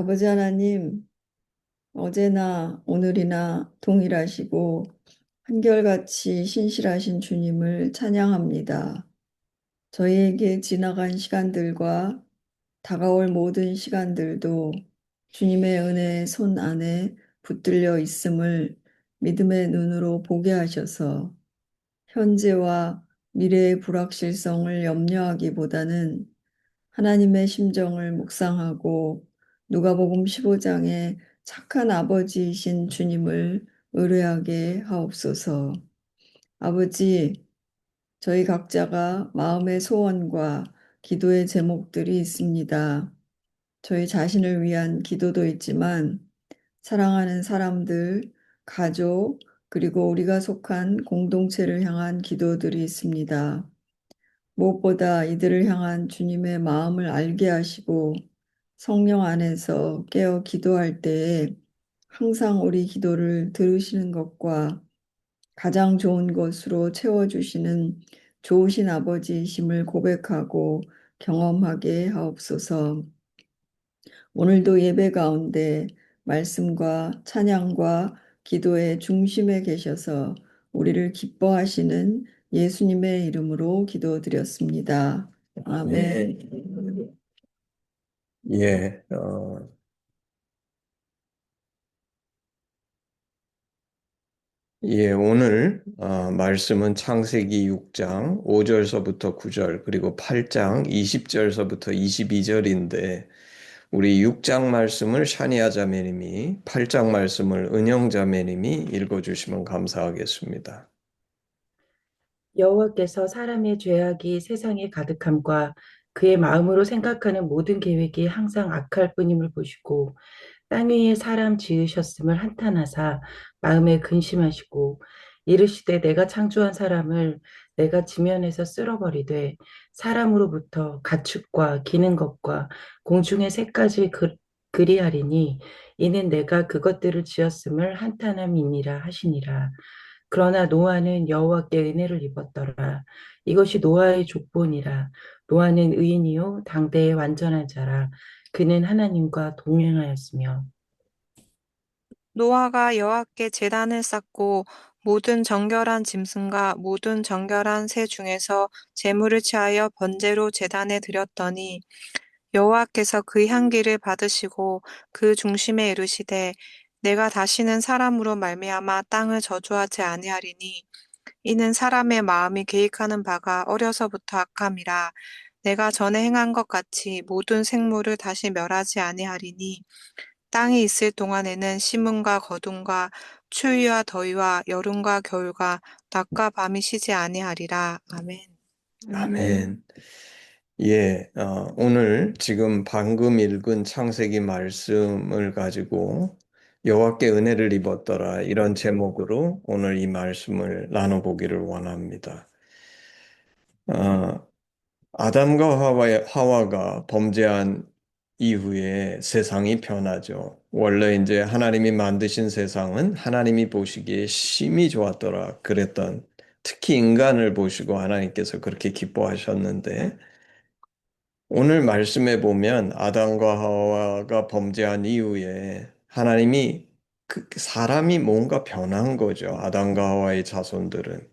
아버지 하나님, 어제나 오늘이나 동일하시고 한결같이 신실하신 주님을 찬양합니다. 저희에게 지나간 시간들과 다가올 모든 시간들도 주님의 은혜의 손 안에 붙들려 있음을 믿음의 눈으로 보게 하셔서 현재와 미래의 불확실성을 염려하기보다는 하나님의 심정을 묵상하고 누가복음 15장에 착한 아버지이신 주님을 의뢰하게 하옵소서. 아버지, 저희 각자가 마음의 소원과 기도의 제목들이 있습니다. 저희 자신을 위한 기도도 있지만 사랑하는 사람들, 가족, 그리고 우리가 속한 공동체를 향한 기도들이 있습니다. 무엇보다 이들을 향한 주님의 마음을 알게 하시고 성령 안에서 깨어 기도할 때에 항상 우리 기도를 들으시는 것과 가장 좋은 것으로 채워주시는 좋으신 아버지이심을 고백하고 경험하게 하옵소서. 오늘도 예배 가운데 말씀과 찬양과 기도의 중심에 계셔서 우리를 기뻐하시는 예수님의 이름으로 기도드렸습니다. 아멘. 예, 오늘 말씀은 창세기 6장 5절서부터 9절 그리고 8장 20절서부터 22절인데 우리 6장 말씀을 샤니아 자매님이 8장 말씀을 은영 자매님이 읽어주시면 감사하겠습니다. 여호와께서 사람의 죄악이 세상에 가득함과 그의 마음으로 생각하는 모든 계획이 항상 악할 뿐임을 보시고 땅 위에 사람 지으셨음을 한탄하사 마음에 근심하시고 이르시되 내가 창조한 사람을 내가 지면에서 쓸어버리되 사람으로부터 가축과 기는 것과 공중의 새까지 그리하리니 이는 내가 그것들을 지었음을 한탄함이니라 하시니라. 그러나 노아는 여호와께 은혜를 입었더라. 이것이 노아의 족본이라. 노아는 의인이요 당대의 완전한 자라. 그는 하나님과 동행하였으며 노아가 여호와께 제단을 쌓고 모든 정결한 짐승과 모든 정결한 새 중에서 제물을 취하여 번제로 제단에 드렸더니 여호와께서 그 향기를 받으시고 그 중심에 이르시되 내가 다시는 사람으로 말미암아 땅을 저주하지 아니하리니 이는 사람의 마음이 계획하는 바가 어려서부터 악함이라 내가 전에 행한 것 같이 모든 생물을 다시 멸하지 아니하리니 땅이 있을 동안에는 심음과 거둠과 추위와 더위와 여름과 겨울과 낮과 밤이 쉬지 아니하리라. 아멘. 아멘. 오늘 지금 방금 읽은 창세기 말씀을 가지고 여호와께 은혜를 입었더라 이런 제목으로 오늘 이 말씀을 나눠보기를 원합니다. 어, 아담과 하와가 범죄한 이후에 세상이 변하죠. 원래 이제 하나님이 만드신 세상은 하나님이 보시기에 심히 좋았더라 그랬던 특히 인간을 보시고 하나님께서 그렇게 기뻐하셨는데 오늘 말씀에 보면 아담과 하와가 범죄한 이후에 하나님이 그 사람이 뭔가 변한 거죠. 아담과 하와의 자손들은.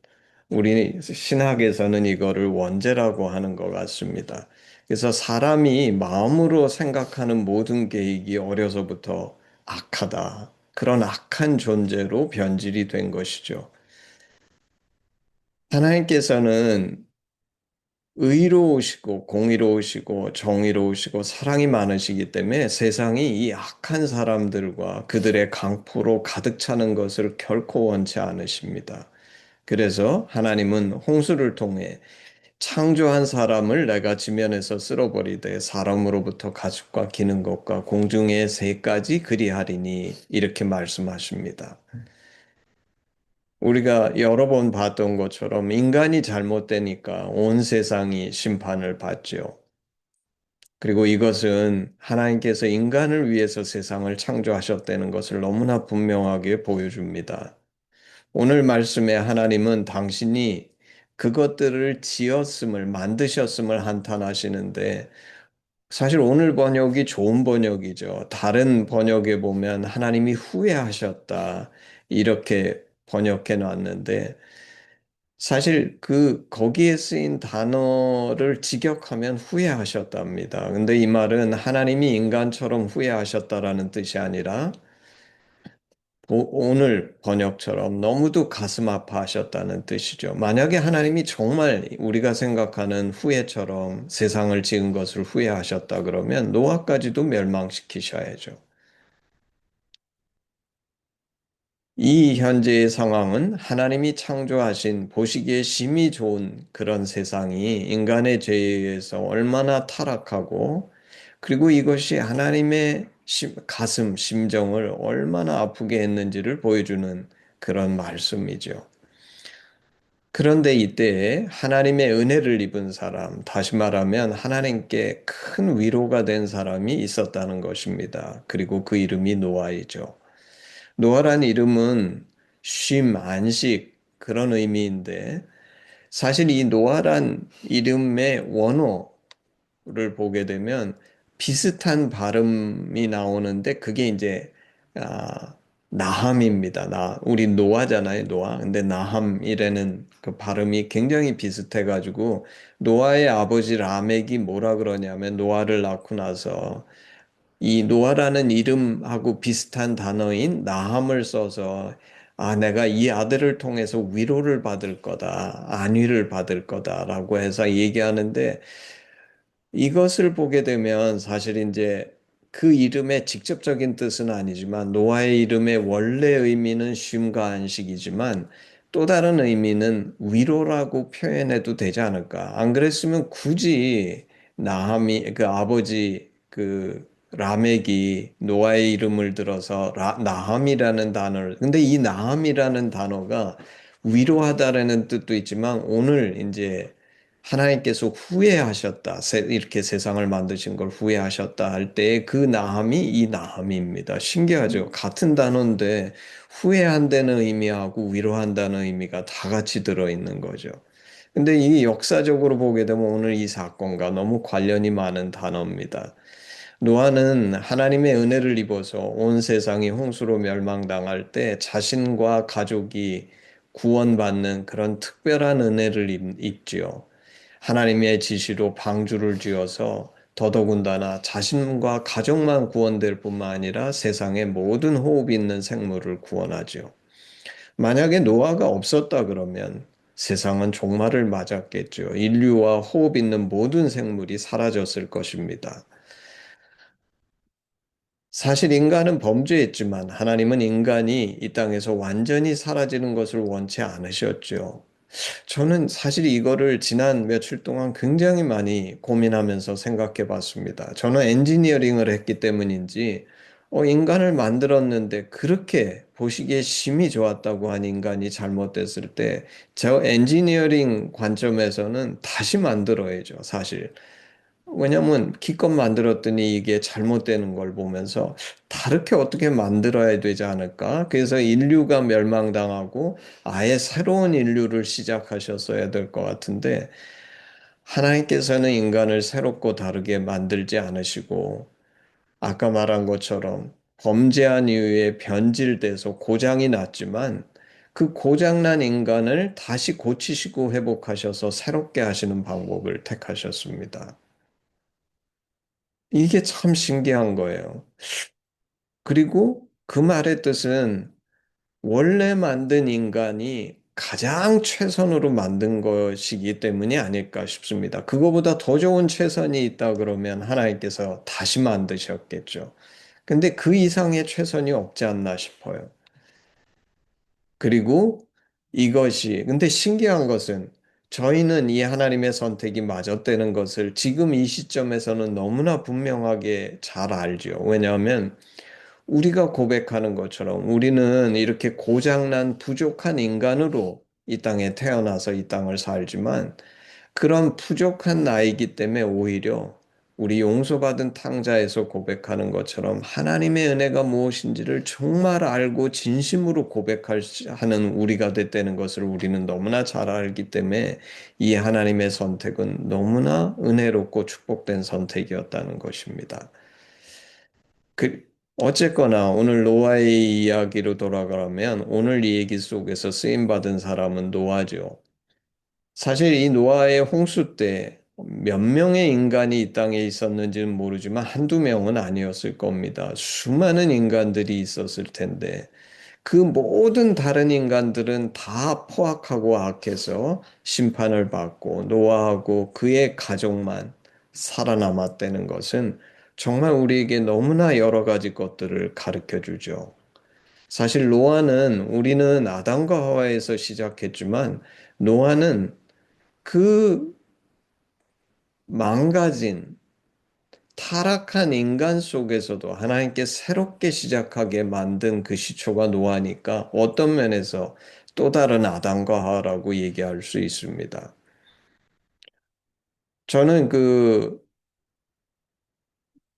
우리 신학에서는 이거를 원죄라고 하는 것 같습니다. 그래서 사람이 마음으로 생각하는 모든 계획이 어려서부터 악하다. 그런 악한 존재로 변질이 된 것이죠. 하나님께서는 의로우시고 공의로우시고 정의로우시고 사랑이 많으시기 때문에 세상이 이 악한 사람들과 그들의 강포로 가득 차는 것을 결코 원치 않으십니다. 그래서 하나님은 홍수를 통해 창조한 사람을 내가 지면에서 쓸어버리되 사람으로부터 가축과 기는 것과 공중의 새까지 그리하리니 이렇게 말씀하십니다. 우리가 여러 번 봤던 것처럼 인간이 잘못되니까 온 세상이 심판을 받죠. 그리고 이것은 하나님께서 인간을 위해서 세상을 창조하셨다는 것을 너무나 분명하게 보여줍니다. 오늘 말씀에 하나님은 당신이 그것들을 지었음을, 만드셨음을 한탄하시는데 사실 오늘 번역이 좋은 번역이죠. 다른 번역에 보면 하나님이 후회하셨다. 이렇게 번역해 놨는데 사실 거기에 쓰인 단어를 직역하면 후회하셨답니다. 근데 이 말은 하나님이 인간처럼 후회하셨다라는 뜻이 아니라 오늘 번역처럼 너무도 가슴 아파하셨다는 뜻이죠. 만약에 하나님이 정말 우리가 생각하는 후회처럼 세상을 지은 것을 후회하셨다 그러면 노아까지도 멸망시키셔야죠. 이 현재의 상황은 하나님이 창조하신 보시기에 심히 좋은 그런 세상이 인간의 죄에 의해서 얼마나 타락하고 그리고 이것이 하나님의 가슴, 심정을 얼마나 아프게 했는지를 보여주는 그런 말씀이죠. 그런데 이때에 하나님의 은혜를 입은 사람, 다시 말하면 하나님께 큰 위로가 된 사람이 있었다는 것입니다. 그리고 그 이름이 노아이죠. 노아란 이름은 쉼, 안식 그런 의미인데 사실 이 노아란 이름의 원어를 보게 되면 비슷한 발음이 나오는데 그게 이제 아, 나함입니다. 우리 노아잖아요, 노아. 근데 나함이라는 그 발음이 굉장히 비슷해가지고 노아의 아버지 라멕이 뭐라 그러냐면 노아를 낳고 나서 이 노아라는 이름하고 비슷한 단어인 나함을 써서 내가 이 아들을 통해서 위로를 받을 거다, 안위를 받을 거다라고 해서 얘기하는데 이것을 보게 되면 사실 이제 그 이름의 직접적인 뜻은 아니지만 노아의 이름의 원래 의미는 쉼과 안식이지만 또 다른 의미는 위로라고 표현해도 되지 않을까? 안 그랬으면 굳이 나함이 그 아버지 그 라멕이 노아의 이름을 들어서 나함이라는 단어를 근데 이 나함이라는 단어가 위로하다라는 뜻도 있지만 오늘 이제 하나님께서 후회하셨다. 이렇게 세상을 만드신 걸 후회하셨다 할 때 그 나함이 이 나함입니다. 신기하죠? 같은 단어인데 후회한다는 의미하고 위로한다는 의미가 다 같이 들어있는 거죠. 근데 이 역사적으로 보게 되면 오늘 이 사건과 너무 관련이 많은 단어입니다. 노아는 하나님의 은혜를 입어서 온 세상이 홍수로 멸망당할 때 자신과 가족이 구원받는 그런 특별한 은혜를 입지요. 하나님의 지시로 방주를 지어서 더더군다나 자신과 가족만 구원될 뿐만 아니라 세상의 모든 호흡 있는 생물을 구원하죠. 만약에 노아가 없었다 그러면 세상은 종말을 맞았겠죠. 인류와 호흡 있는 모든 생물이 사라졌을 것입니다. 사실 인간은 범죄했지만 하나님은 인간이 이 땅에서 완전히 사라지는 것을 원치 않으셨죠. 저는 사실 이거를 지난 며칠 동안 굉장히 많이 고민하면서 생각해 봤습니다. 저는 엔지니어링을 했기 때문인지, 인간을 만들었는데 그렇게 보시기에 심이 좋았다고 한 인간이 잘못됐을 때, 저 엔지니어링 관점에서는 다시 만들어야죠, 사실. 왜냐면 기껏 만들었더니 이게 잘못되는 걸 보면서 다르게 어떻게 만들어야 되지 않을까? 그래서 인류가 멸망당하고 아예 새로운 인류를 시작하셨어야 될 것 같은데 하나님께서는 인간을 새롭고 다르게 만들지 않으시고 아까 말한 것처럼 범죄한 이후에 변질돼서 고장이 났지만 그 고장난 인간을 다시 고치시고 회복하셔서 새롭게 하시는 방법을 택하셨습니다. 이게 참 신기한 거예요. 그리고 그 말의 뜻은 원래 만든 인간이 가장 최선으로 만든 것이기 때문이 아닐까 싶습니다. 그거보다 더 좋은 최선이 있다 그러면 하나님께서 다시 만드셨겠죠. 근데 그 이상의 최선이 없지 않나 싶어요. 그리고 근데 신기한 것은 저희는 이 하나님의 선택이 맞았다는 것을 지금 이 시점에서는 너무나 분명하게 잘 알죠. 왜냐하면 우리가 고백하는 것처럼 우리는 이렇게 고장난 부족한 인간으로 이 땅에 태어나서 이 땅을 살지만 그런 부족한 나이기 때문에 오히려 우리 용서받은 탕자에서 고백하는 것처럼 하나님의 은혜가 무엇인지를 정말 알고 진심으로 고백하는 우리가 됐다는 것을 우리는 너무나 잘 알기 때문에 이 하나님의 선택은 너무나 은혜롭고 축복된 선택이었다는 것입니다. 그, 어쨌거나 오늘 노아의 이야기로 돌아가면 오늘 이 얘기 속에서 쓰임받은 사람은 노아죠. 사실 이 노아의 홍수 때 몇 명의 인간이 이 땅에 있었는지는 모르지만 한두 명은 아니었을 겁니다. 수많은 인간들이 있었을 텐데 그 모든 다른 인간들은 다 포악하고 악해서 심판을 받고 노아하고 그의 가족만 살아남았다는 것은 정말 우리에게 너무나 여러 가지 것들을 가르쳐 주죠. 사실 노아는 우리는 아담과 하와에서 시작했지만 노아는 그 망가진 타락한 인간 속에서도 하나님께 새롭게 시작하게 만든 그 시초가 노아니까 어떤 면에서 또 다른 아담과 하와라고 얘기할 수 있습니다. 저는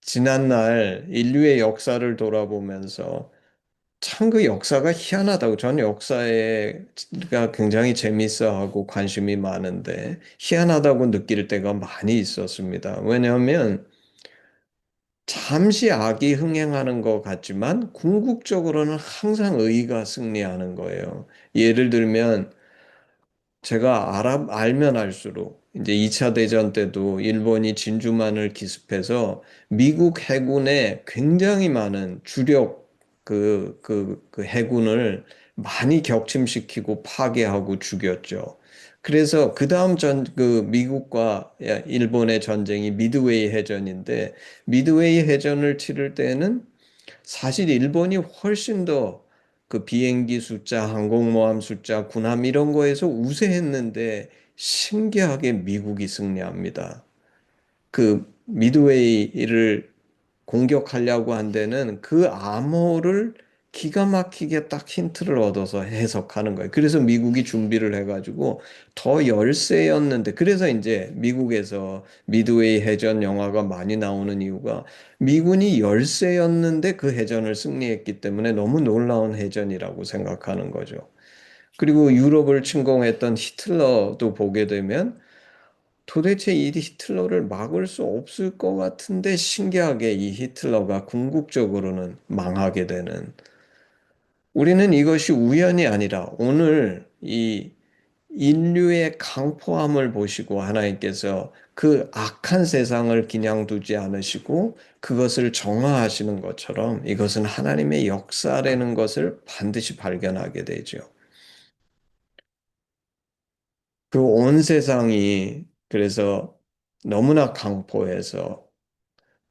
지난날 인류의 역사를 돌아보면서 참 그 역사가 희한하다고 저는 역사가 굉장히 재밌어하고 관심이 많은데 희한하다고 느낄 때가 많이 있었습니다. 왜냐하면 잠시 악이 흥행하는 것 같지만 궁극적으로는 항상 의가 승리하는 거예요. 예를 들면 제가 알면 알수록 이제 2차 대전 때도 일본이 진주만을 기습해서 미국 해군의 굉장히 많은 주력 그 해군을 많이 격침시키고 파괴하고 죽였죠. 그래서 그 다음 미국과 일본의 전쟁이 미드웨이 해전인데 미드웨이 해전을 치를 때는 사실 일본이 훨씬 더 그 비행기 숫자, 항공모함 숫자, 군함 이런 거에서 우세했는데 신기하게 미국이 승리합니다. 그 미드웨이를 공격하려고 한 데는 그 암호를 기가 막히게 딱 힌트를 얻어서 해석하는 거예요. 그래서 미국이 준비를 해가지고 더 열세였는데 그래서 이제 미국에서 미드웨이 해전 영화가 많이 나오는 이유가 미군이 열세였는데 그 해전을 승리했기 때문에 너무 놀라운 해전이라고 생각하는 거죠. 그리고 유럽을 침공했던 히틀러도 보게 되면 도대체 이 히틀러를 막을 수 없을 것 같은데 신기하게 이 히틀러가 궁극적으로는 망하게 되는 우리는 이것이 우연이 아니라 오늘 이 인류의 강포함을 보시고 하나님께서 그 악한 세상을 그냥 두지 않으시고 그것을 정화하시는 것처럼 이것은 하나님의 역사라는 것을 반드시 발견하게 되죠. 그 온 세상이 그래서 너무나 강포해서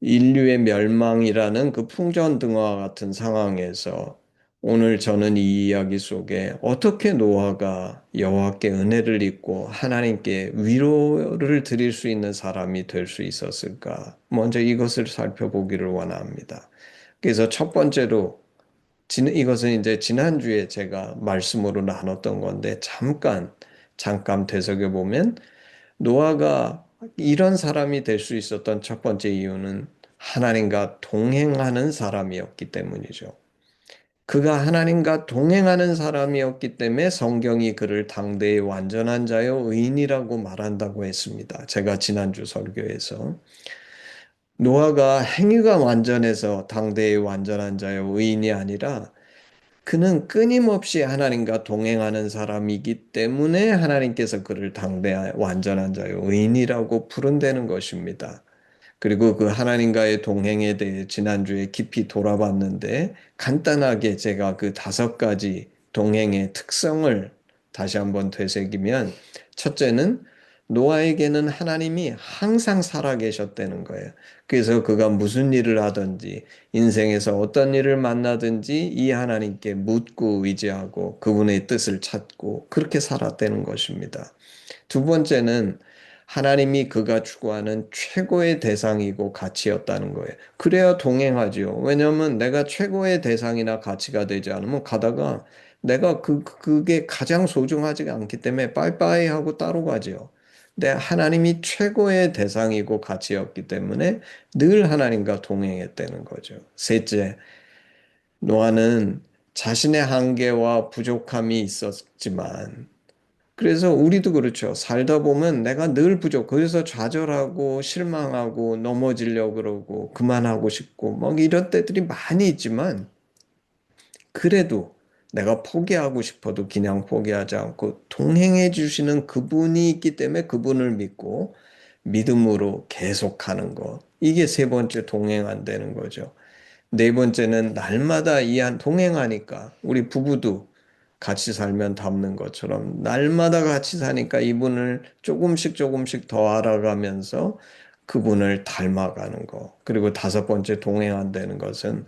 인류의 멸망이라는 그 풍전등화 같은 상황에서 오늘 저는 이 이야기 속에 어떻게 노아가 여호와께 은혜를 입고 하나님께 위로를 드릴 수 있는 사람이 될 수 있었을까? 먼저 이것을 살펴보기를 원합니다. 그래서 첫 번째로 이것은 이제 지난주에 제가 말씀으로 나눴던 건데 잠깐 되새겨 보면 노아가 이런 사람이 될 수 있었던 첫 번째 이유는 하나님과 동행하는 사람이었기 때문이죠. 그가 하나님과 동행하는 사람이었기 때문에 성경이 그를 당대의 완전한 자요 의인이라고 말한다고 했습니다. 제가 지난주 설교에서 노아가 행위가 완전해서 당대의 완전한 자요 의인이 아니라 그는 끊임없이 하나님과 동행하는 사람이기 때문에 하나님께서 그를 당대 완전한 자요 의인이라고 부른다는 것입니다. 그리고 그 하나님과의 동행에 대해 지난주에 깊이 돌아봤는데 간단하게 제가 그 5가지 동행의 특성을 다시 한번 되새기면 첫째는 노아에게는 하나님이 항상 살아계셨다는 거예요. 그래서 그가 무슨 일을 하든지 인생에서 어떤 일을 만나든지 이 하나님께 묻고 의지하고 그분의 뜻을 찾고 그렇게 살았다는 것입니다. 두 번째는 하나님이 그가 추구하는 최고의 대상이고 가치였다는 거예요. 그래야 동행하지요. 왜냐하면 내가 최고의 대상이나 가치가 되지 않으면 가다가 내가 그게 가장 소중하지 않기 때문에 빠이빠이 하고 따로 가지요. 근데 하나님이 최고의 대상이고 가치였기 때문에 늘 하나님과 동행했다는 거죠. 셋째, 노아는 자신의 한계와 부족함이 있었지만, 그래서 우리도 그렇죠. 살다 보면 내가 늘 부족. 그래서 좌절하고 실망하고 넘어지려고 그러고 그만하고 싶고 막 이런 때들이 많이 있지만 그래도 내가 포기하고 싶어도 그냥 포기하지 않고 동행해 주시는 그분이 있기 때문에 그분을 믿고 믿음으로 계속하는 것. 이게 세 번째 동행한다는 거죠. 네 번째는 날마다 동행하니까 우리 부부도 같이 살면 닮는 것처럼 날마다 같이 사니까 이분을 조금씩 조금씩 더 알아가면서 그분을 닮아가는 거. 그리고 다섯 번째 동행한다는 것은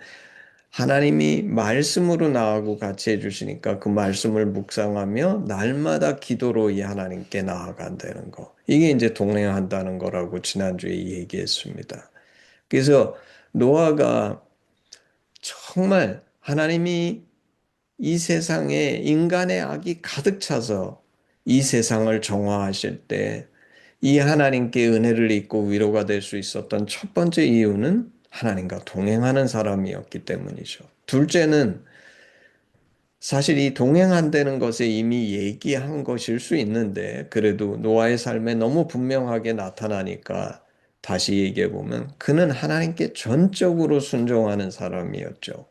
하나님이 말씀으로 나하고 같이 해주시니까 그 말씀을 묵상하며 날마다 기도로 이 하나님께 나아간다는 거. 이게 이제 동행한다는 거라고 지난주에 얘기했습니다. 그래서 노아가 정말 하나님이 이 세상에 인간의 악이 가득 차서 이 세상을 정화하실 때 이 하나님께 은혜를 입고 위로가 될 수 있었던 첫 번째 이유는 하나님과 동행하는 사람이었기 때문이죠. 둘째는 사실 이 동행한다는 것에 이미 얘기한 것일 수 있는데 그래도 노아의 삶에 너무 분명하게 나타나니까 다시 얘기해 보면 그는 하나님께 전적으로 순종하는 사람이었죠.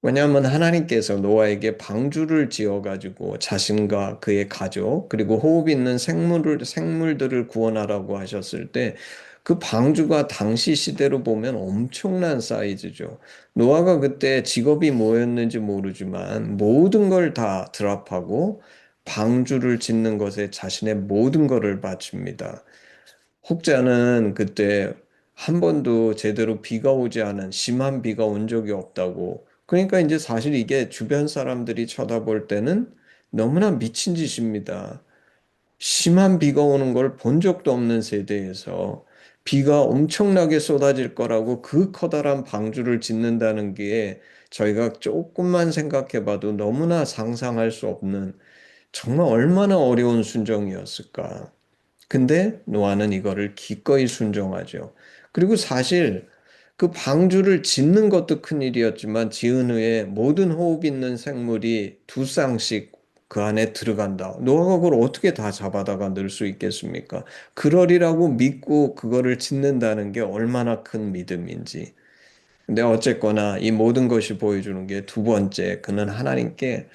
왜냐하면 하나님께서 노아에게 방주를 지어가지고 자신과 그의 가족, 그리고 호흡 있는 생물들을 구원하라고 하셨을 때 그 방주가 당시 시대로 보면 엄청난 사이즈죠. 노아가 그때 직업이 뭐였는지 모르지만 모든 걸 다 드랍하고 방주를 짓는 것에 자신의 모든 것을 바칩니다. 혹자는 그때 한 번도 제대로 비가 오지 않은 심한 비가 온 적이 없다고. 그러니까 이제 사실 이게 주변 사람들이 쳐다볼 때는 너무나 미친 짓입니다. 심한 비가 오는 걸 본 적도 없는 세대에서 비가 엄청나게 쏟아질 거라고 그 커다란 방주를 짓는다는 게 저희가 조금만 생각해 봐도 너무나 상상할 수 없는 정말 얼마나 어려운 순종이었을까. 근데 노아는 이거를 기꺼이 순종하죠. 그리고 사실 그 방주를 짓는 것도 큰일이었지만 지은 후에 모든 호흡 있는 생물이 두 쌍씩 그 안에 들어간다. 노아가 그걸 어떻게 다 잡아다가 넣을 수 있겠습니까? 그러리라고 믿고 그거를 짓는다는 게 얼마나 큰 믿음인지. 근데 어쨌거나 이 모든 것이 보여주는 게 두 번째, 그는 하나님께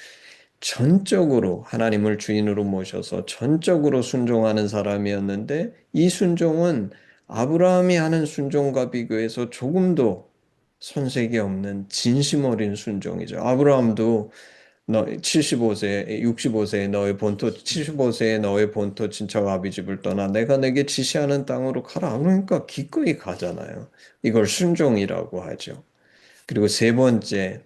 전적으로 하나님을 주인으로 모셔서 전적으로 순종하는 사람이었는데 이 순종은 아브라함이 하는 순종과 비교해서 조금도 손색이 없는 진심 어린 순종이죠. 아브라함도 너 75세, 65세에 너의 본토, 75세에 너의 본토 친척 아비 집을 떠나 내가 내게 지시하는 땅으로 가라. 그러니까 기꺼이 가잖아요. 이걸 순종이라고 하죠. 그리고 세 번째,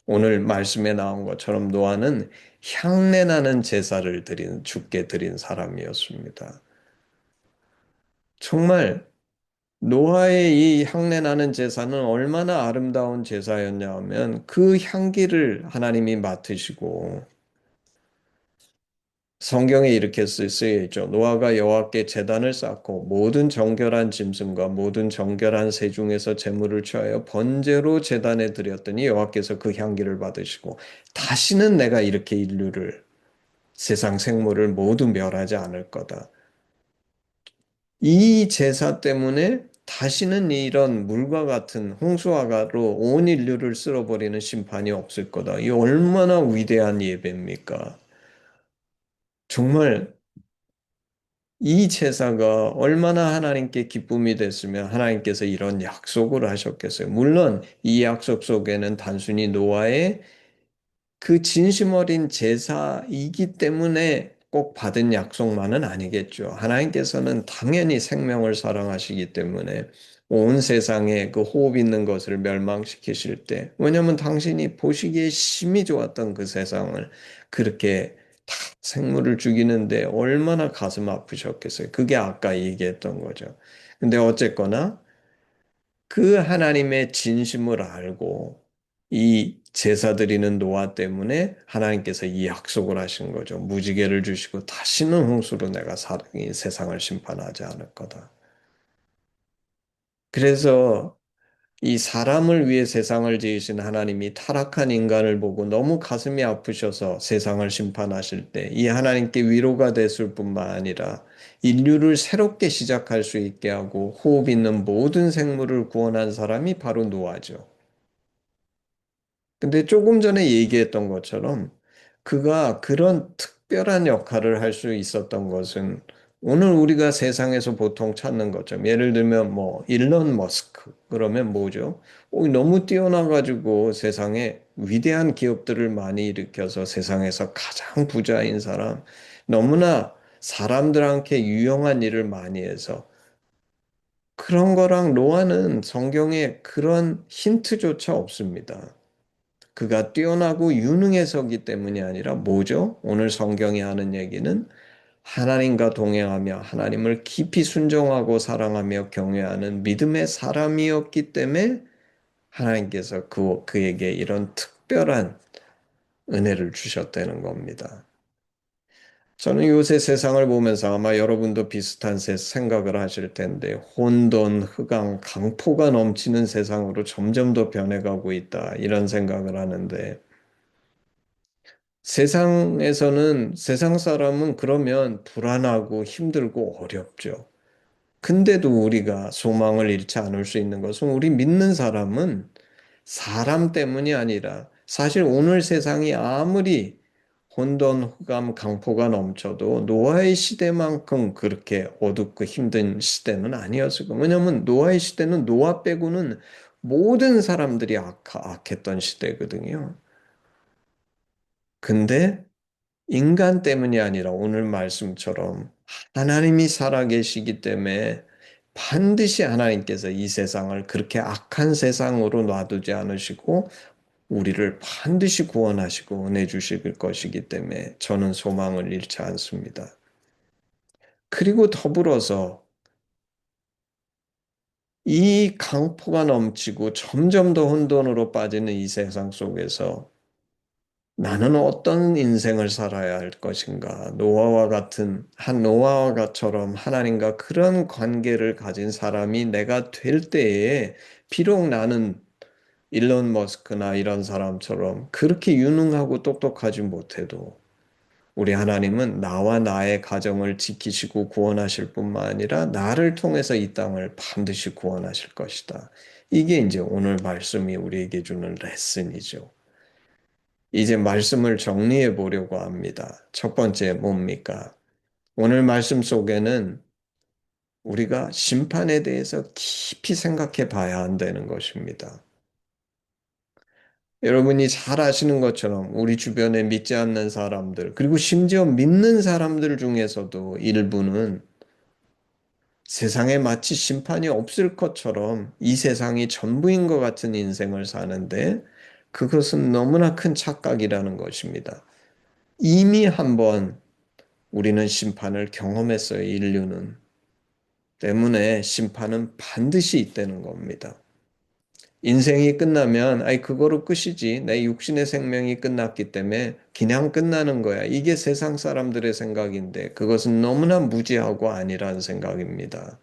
오늘 말씀에 나온 것처럼 노아는 향내 나는 제사를 주께 드린 사람이었습니다. 정말 노아의 이 향내 나는 제사는 얼마나 아름다운 제사였냐 하면 그 향기를 하나님이 맡으시고 성경에 이렇게 쓰여 있죠. 노아가 여호와께 제단을 쌓고 모든 정결한 짐승과 모든 정결한 새 중에서 제물을 취하여 번제로 제단에 드렸더니 여호와께서 그 향기를 받으시고 다시는 내가 이렇게 인류를 세상 생물을 모두 멸하지 않을 거다. 이 제사 때문에 다시는 이런 물과 같은 홍수와가로 온 인류를 쓸어버리는 심판이 없을 거다. 이 얼마나 위대한 예배입니까? 정말 이 제사가 얼마나 하나님께 기쁨이 됐으면 하나님께서 이런 약속을 하셨겠어요. 물론 이 약속 속에는 단순히 노아의 그 진심 어린 제사이기 때문에 꼭 받은 약속만은 아니겠죠. 하나님께서는 당연히 생명을 사랑하시기 때문에 온 세상에 그 호흡 있는 것을 멸망시키실 때, 왜냐하면 당신이 보시기에 심히 좋았던 그 세상을 그렇게 다 생물을 죽이는데 얼마나 가슴 아프셨겠어요. 그게 아까 얘기했던 거죠. 근데 어쨌거나 그 하나님의 진심을 알고 이 제사 드리는 노아 때문에 하나님께서 이 약속을 하신 거죠. 무지개를 주시고 다시는 홍수로 내가 이 세상을 심판하지 않을 거다. 그래서 이 사람을 위해 세상을 지으신 하나님이 타락한 인간을 보고 너무 가슴이 아프셔서 세상을 심판하실 때 이 하나님께 위로가 됐을 뿐만 아니라 인류를 새롭게 시작할 수 있게 하고 호흡 있는 모든 생물을 구원한 사람이 바로 노아죠. 근데 조금 전에 얘기했던 것처럼 그가 그런 특별한 역할을 할 수 있었던 것은 오늘 우리가 세상에서 보통 찾는 것처럼 예를 들면 뭐 일론 머스크 그러면 뭐죠? 너무 뛰어나가지고 세상에 위대한 기업들을 많이 일으켜서 세상에서 가장 부자인 사람 너무나 사람들한테 유용한 일을 많이 해서 그런 거랑 노아는 성경에 그런 힌트조차 없습니다. 그가 뛰어나고 유능해서기 때문이 아니라 뭐죠? 오늘 성경이 하는 얘기는 하나님과 동행하며 하나님을 깊이 순종하고 사랑하며 경외하는 믿음의 사람이었기 때문에 하나님께서 그에게 이런 특별한 은혜를 주셨다는 겁니다. 저는 요새 세상을 보면서 아마 여러분도 비슷한 생각을 하실 텐데 혼돈, 흑암, 강포가 넘치는 세상으로 점점 더 변해가고 있다 이런 생각을 하는데 세상에서는 세상 사람은 그러면 불안하고 힘들고 어렵죠. 근데도 우리가 소망을 잃지 않을 수 있는 것은 우리 믿는 사람은 사람 때문이 아니라 사실 오늘 세상이 아무리 혼돈, 흑암, 강포가 넘쳐도 노아의 시대만큼 그렇게 어둡고 힘든 시대는 아니었을 거예요. 왜냐하면 노아의 시대는 노아 빼고는 모든 사람들이 악했던 시대거든요. 근데 인간 때문이 아니라 오늘 말씀처럼 하나님이 살아계시기 때문에 반드시 하나님께서 이 세상을 그렇게 악한 세상으로 놔두지 않으시고 우리를 반드시 구원하시고 은혜 주실 것이기 때문에 저는 소망을 잃지 않습니다. 그리고 더불어서 이 강포가 넘치고 점점 더 혼돈으로 빠지는 이 세상 속에서 나는 어떤 인생을 살아야 할 것인가? 노아와 같은 한 노아와처럼 하나님과 그런 관계를 가진 사람이 내가 될 때에 비록 나는 일론 머스크나 이런 사람처럼 그렇게 유능하고 똑똑하지 못해도 우리 하나님은 나와 나의 가정을 지키시고 구원하실 뿐만 아니라 나를 통해서 이 땅을 반드시 구원하실 것이다. 이게 이제 오늘 말씀이 우리에게 주는 레슨이죠. 이제 말씀을 정리해 보려고 합니다. 첫 번째 뭡니까? 오늘 말씀 속에는 우리가 심판에 대해서 깊이 생각해 봐야 한다는 것입니다. 여러분이 잘 아시는 것처럼 우리 주변에 믿지 않는 사람들, 그리고 심지어 믿는 사람들 중에서도 일부는 세상에 마치 심판이 없을 것처럼 이 세상이 전부인 것 같은 인생을 사는데 그것은 너무나 큰 착각이라는 것입니다. 이미 한번 우리는 심판을 경험했어요, 인류는. 때문에 심판은 반드시 있다는 겁니다. 인생이 끝나면, 아이, 그거로 끝이지. 내 육신의 생명이 끝났기 때문에 그냥 끝나는 거야. 이게 세상 사람들의 생각인데, 그것은 너무나 무지하고 아니란 생각입니다.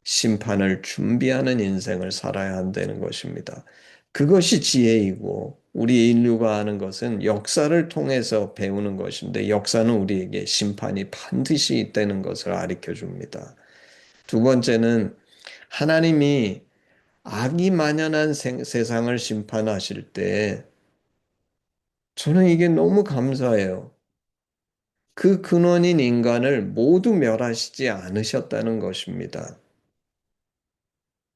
심판을 준비하는 인생을 살아야 한다는 것입니다. 그것이 지혜이고 우리 인류가 하는 것은 역사를 통해서 배우는 것인데 역사는 우리에게 심판이 반드시 있다는 것을 가르쳐 줍니다. 두 번째는 하나님이 악이 만연한 세상을 심판하실 때 저는 이게 너무 감사해요. 그 근원인 인간을 모두 멸하시지 않으셨다는 것입니다.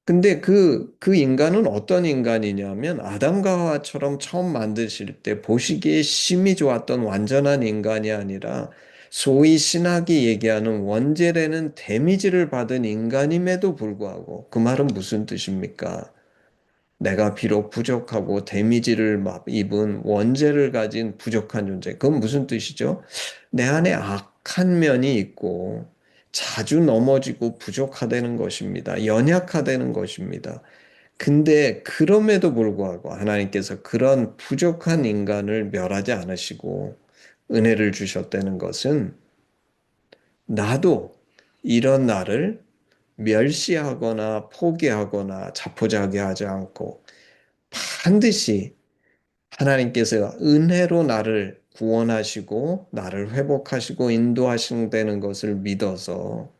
근데 그 인간은 어떤 인간이냐면 아담과 하와처럼 처음 만드실 때 보시기에 심히 좋았던 완전한 인간이 아니라 소위 신학이 얘기하는 원죄라는 데미지를 받은 인간임에도 불구하고 그 말은 무슨 뜻입니까? 내가 비록 부족하고 데미지를 입은 원죄를 가진 부족한 존재. 그건 무슨 뜻이죠? 내 안에 악한 면이 있고 자주 넘어지고 부족하다는 것입니다. 연약하다는 것입니다. 근데 그럼에도 불구하고 하나님께서 그런 부족한 인간을 멸하지 않으시고 은혜를 주셨다는 것은 나도 이런 나를 멸시하거나 포기하거나 자포자기하지 않고 반드시 하나님께서 은혜로 나를 구원하시고 나를 회복하시고 인도하신다는 것을 믿어서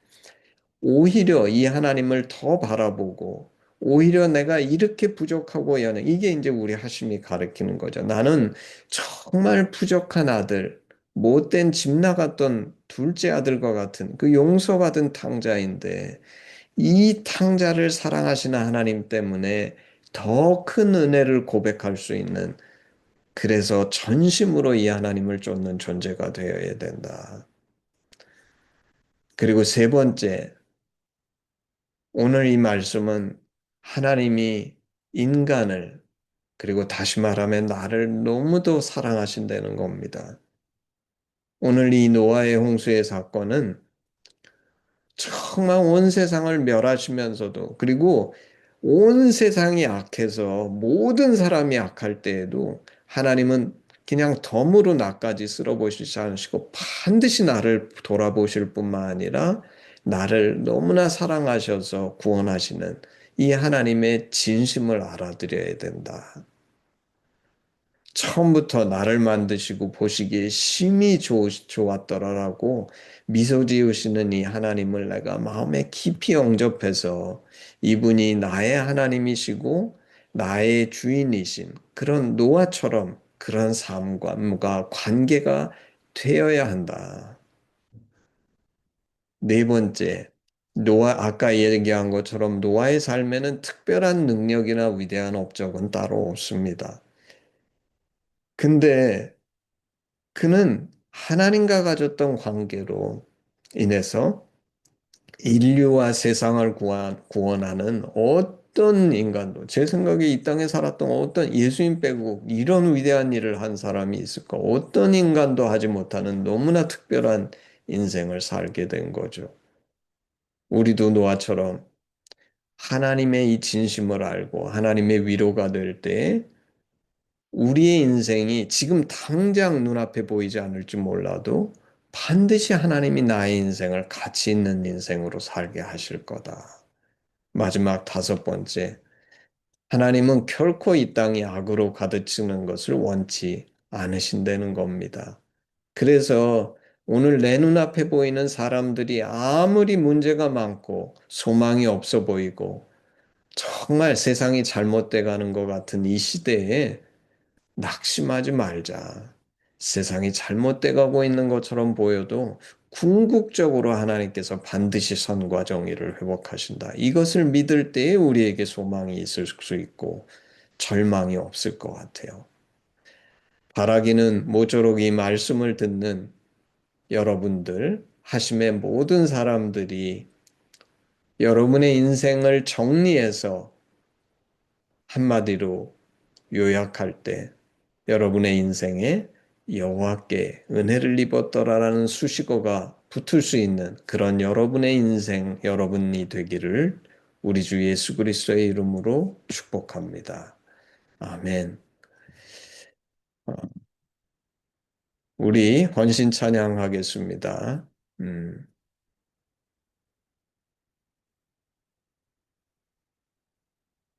오히려 이 하나님을 더 바라보고 오히려 내가 이렇게 부족하고 여는 이게 이제 우리 하심이 가르치는 거죠. 나는 정말 부족한 아들, 못된 집 나갔던 둘째 아들과 같은 그 용서받은 탕자인데 이 탕자를 사랑하시는 하나님 때문에 더 큰 은혜를 고백할 수 있는 그래서 전심으로 이 하나님을 쫓는 존재가 되어야 된다. 그리고 세 번째, 오늘 이 말씀은 하나님이 인간을 그리고 다시 말하면 나를 너무도 사랑하신다는 겁니다. 오늘 이 노아의 홍수의 사건은 정말 온 세상을 멸하시면서도 그리고 온 세상이 악해서 모든 사람이 악할 때에도 하나님은 그냥 덤으로 나까지 쓸어보시지 않으시고 반드시 나를 돌아보실 뿐만 아니라 나를 너무나 사랑하셔서 구원하시는 이 하나님의 진심을 알아들여야 된다. 처음부터 나를 만드시고 보시기에 심히 좋았더라라고 미소 지으시는 이 하나님을 내가 마음에 깊이 영접해서 이분이 나의 하나님이시고 나의 주인이신 그런 노아처럼 그런 삶과 관계가 되어야 한다. 네 번째, 아까 얘기한 것처럼 노아의 삶에는 특별한 능력이나 위대한 업적은 따로 없습니다. 근데 그는 하나님과 가졌던 관계로 인해서 인류와 세상을 구원하는 어떤 인간도, 제 생각에 이 땅에 살았던 어떤 예수님 빼고 이런 위대한 일을 한 사람이 있을까? 어떤 인간도 하지 못하는 너무나 특별한 인생을 살게 된 거죠. 우리도 노아처럼 하나님의 이 진심을 알고 하나님의 위로가 될 때 우리의 인생이 지금 당장 눈앞에 보이지 않을지 몰라도 반드시 하나님이 나의 인생을 가치 있는 인생으로 살게 하실 거다. 마지막 다섯 번째, 하나님은 결코 이 땅이 악으로 가득 차는 것을 원치 않으신다는 겁니다. 그래서 오늘 내 눈앞에 보이는 사람들이 아무리 문제가 많고 소망이 없어 보이고 정말 세상이 잘못돼 가는 것 같은 이 시대에 낙심하지 말자. 세상이 잘못돼 가고 있는 것처럼 보여도 궁극적으로 하나님께서 반드시 선과 정의를 회복하신다. 이것을 믿을 때에 우리에게 소망이 있을 수 있고 절망이 없을 것 같아요. 바라기는 모쪼록 이 말씀을 듣는 여러분들, 하심의 모든 사람들이 여러분의 인생을 정리해서 한마디로 요약할 때 여러분의 인생에 여호와께 은혜를 입었더라라는 수식어가 붙을 수 있는 그런 여러분의 인생, 여러분이 되기를 우리 주 예수 그리스도의 이름으로 축복합니다. 아멘. 우리 헌신 찬양하겠습니다. 음,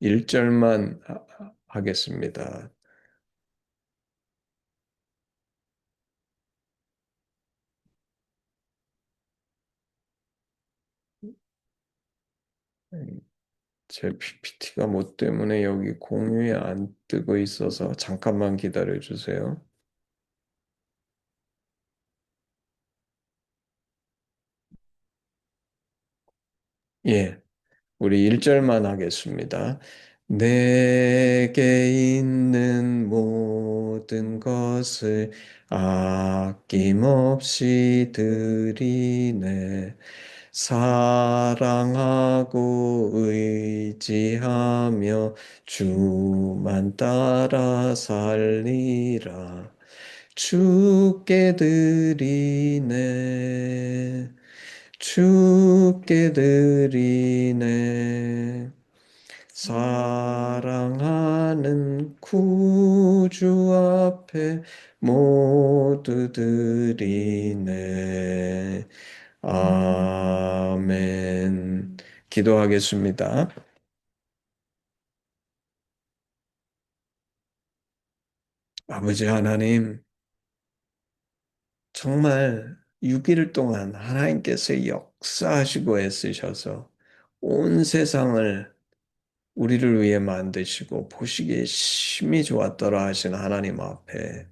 1절만 하겠습니다. 제 PPT가 뭐 때문에 여기 공유에 안 뜨고 있어서 잠깐만 기다려 주세요. 예, 우리 1절만 하겠습니다. 내게 있는 모든 것을 아낌없이 드리네. 사랑하고 의지하며 주만 따라 살리라. 주께 드리네. 주께 드리네. 사랑하는 구주 앞에 모두 드리네. 아멘. 기도하겠습니다. 아버지 하나님, 정말 6일 동안 하나님께서 역사하시고 애쓰셔서 온 세상을 우리를 위해 만드시고 보시기에 심히 좋았더라 하신 하나님 앞에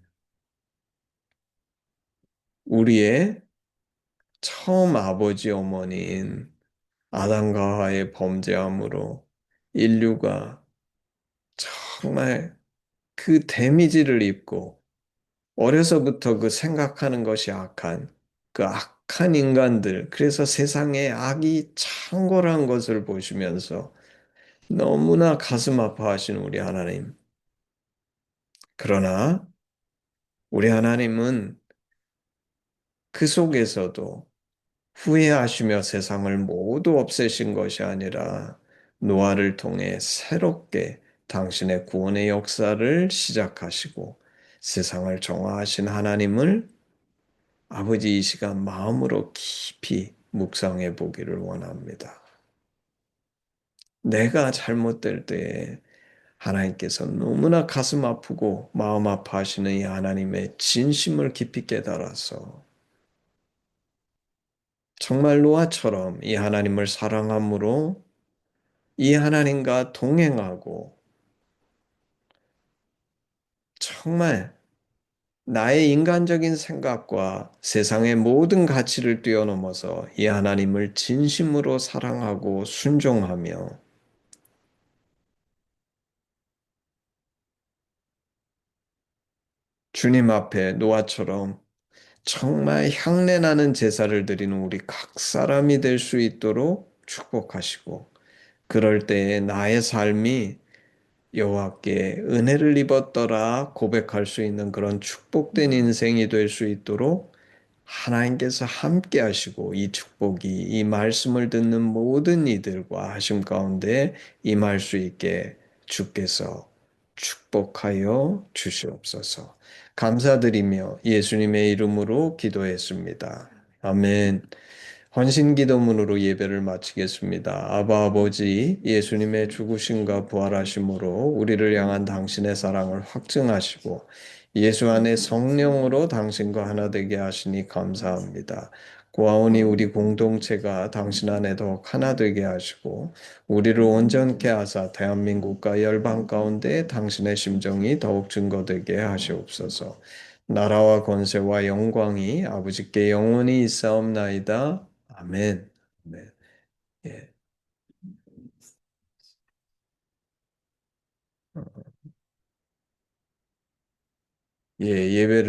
우리의 처음 아버지 어머니인 아담과 하와의 범죄함으로 인류가 정말 그 데미지를 입고 어려서부터 그 생각하는 것이 악한 그 악한 인간들, 그래서 세상에 악이 창궐한 것을 보시면서 너무나 가슴 아파하신 우리 하나님. 그러나 우리 하나님은 그 속에서도 후회하시며 세상을 모두 없애신 것이 아니라 노아를 통해 새롭게 당신의 구원의 역사를 시작하시고 세상을 정화하신 하나님을 아버지 이 시간 마음으로 깊이 묵상해 보기를 원합니다. 내가 잘못될 때에 하나님께서 너무나 가슴 아프고 마음 아파하시는 이 하나님의 진심을 깊이 깨달아서 정말 노아처럼 이 하나님을 사랑함으로 이 하나님과 동행하고 정말 나의 인간적인 생각과 세상의 모든 가치를 뛰어넘어서 이 하나님을 진심으로 사랑하고 순종하며 주님 앞에 노아처럼 정말 향내나는 제사를 드리는 우리 각 사람이 될 수 있도록 축복하시고 그럴 때에 나의 삶이 여호와께 은혜를 입었더라 고백할 수 있는 그런 축복된 인생이 될 수 있도록 하나님께서 함께 하시고 이 축복이 이 말씀을 듣는 모든 이들과 하심 가운데 임할 수 있게 주께서 축복하여 주시옵소서. 감사드리며 예수님의 이름으로 기도했습니다. 아멘. 헌신 기도문으로 예배를 마치겠습니다. 아바 아버지, 예수님의 죽으심과 부활하심으로 우리를 향한 당신의 사랑을 확증하시고 예수 안에 성령으로 당신과 하나 되게 하시니 감사합니다. 고아오니 우리 공동체가 당신 안에 더욱 하나 되게 하시고 우리를 온전케 하사 대한민국과 열방 가운데 당신의 심정이 더욱 증거되게 하시옵소서. 나라와 권세와 영광이 아버지께 영원히 있사옵나이다. 아멘. 아멘. 예. 예, 예배를